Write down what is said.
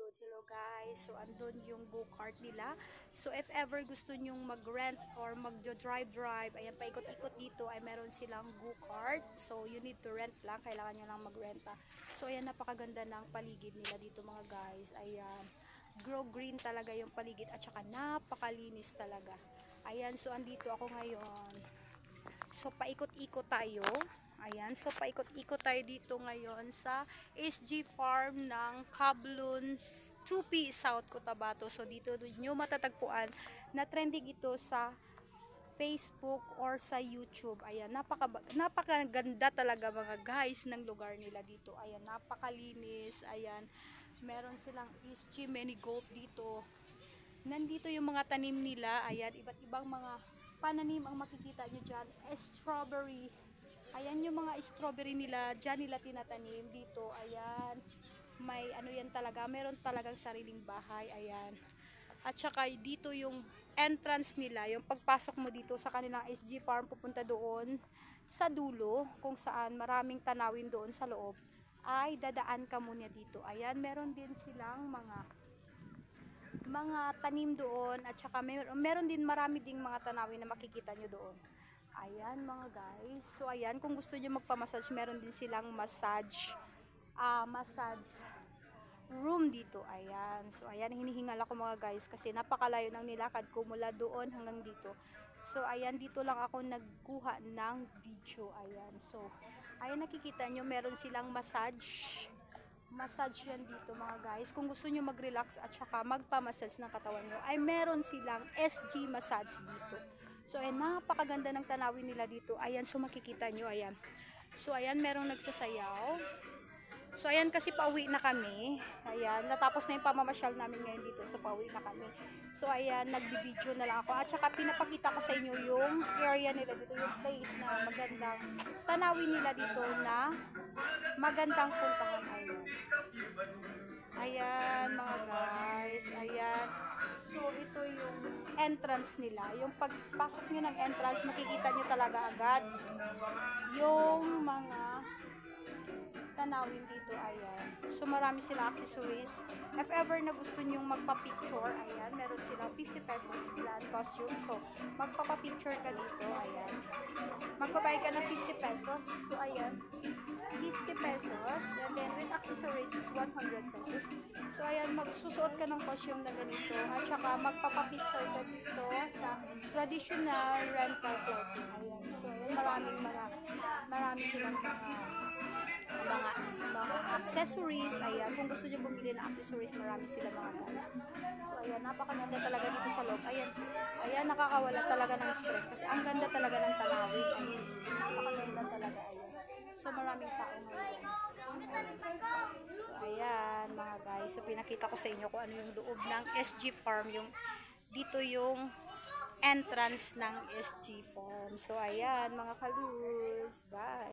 kaludes, hello guys. So andun yung go-kart nila. So if ever gusto nyong mag-rent or mag-drive, ayan, paikot-ikot dito ay meron silang go-kart. So you need to rent lang, kailangan nyo lang mag-renta. So ayan, napakaganda ng paligid nila dito mga guys. Ayan, grow green talaga yung paligid at saka napakalinis talaga. Ayan, so andito ako ngayon. So paikot-ikot tayo. Ayan, so paikot-ikot tayo dito ngayon sa SG Farm ng Kablons 2P South Cotabato. So dito nyo matatagpuan na trending ito sa Facebook or sa YouTube. Ayan, napakaganda talaga mga guys ng lugar nila dito. Ayan, napakalinis. Ayan, meron silang SG Manigold dito. Nandito yung mga tanim nila. Ayan, iba't ibang mga pananim ang makikita nyo dyan. Strawberry. Ayan yung mga strawberry nila, dyan nila tinatanim dito. Ayan, may ano yan talaga, meron talagang sariling bahay. Ayan, at saka dito yung entrance nila, yung pagpasok mo dito sa kanilang SG Farm, pupunta doon sa dulo, kung saan maraming tanawin doon sa loob, ay dadaan ka muna dito. Ayan, meron din silang mga tanim doon, at saka meron din marami ding mga tanawin na makikita nyo doon. Ayan mga guys. So ayan, kung gusto niyo magpa-massage, meron din silang massage room dito. Ayan. So ayan, hinihingal ako mga guys kasi napakalayo ng nilakad ko mula doon hanggang dito. So ayan, dito lang ako nagkuha ng video. Ayan. So ayan, nakikita nyo, meron silang massage yan dito mga guys. Kung gusto nyo mag-relax at saka magpa-massage ng katawan nyo, ay meron silang SG massage dito. So ayan, napakaganda ng tanawin nila dito. Ayan, so makikita nyo, ayan. So ayan, merong nagsasayaw. So ayan, kasi pauwi na kami. Ayan, natapos na yung pamamasyal namin ngayon dito. So pauwi na kami. So ayan, nagbibideo na lang ako. At saka pinapakita ko sa inyo yung area nila dito, yung place na magandang tanawin nila dito na magandang puntahan. Ayan mga guys, ayan. So ito yung entrance nila. Yung pagpasok nyo ng entrance, makikita nyo talaga agad yung mga tanawin dito. Ayan, so marami silang accessories. If ever na gusto nyong magpa-picture, ayan, meron silang 50 pesos grand costume. So magpapa-picture ka dito. Ayan, magbabayad ka ng 50 pesos. So ayan, 50 pesos, and then with accessories is 100 pesos. So ayan, magsusuot ka ng costume na ganito, at saka magpapapicture ka dito sa traditional rental clothing. Ayan, so ayan, marami silang mga accessories. Ayan, kung gusto nyo bumili ng accessories, marami sila mga guys. So ayan, napakaganda talaga dito sa loob. Ayan, nakakawala talaga ng stress kasi ang ganda talaga ng tanawin. Ayan, napakaganda talaga. Ayan, so maraming tao ngayon. So ayan mga guys, so pinakita ko sa inyo kung ano yung loob ng SG Farm. Yung dito yung entrance ng SG Farm. So ayan mga kalus, bye.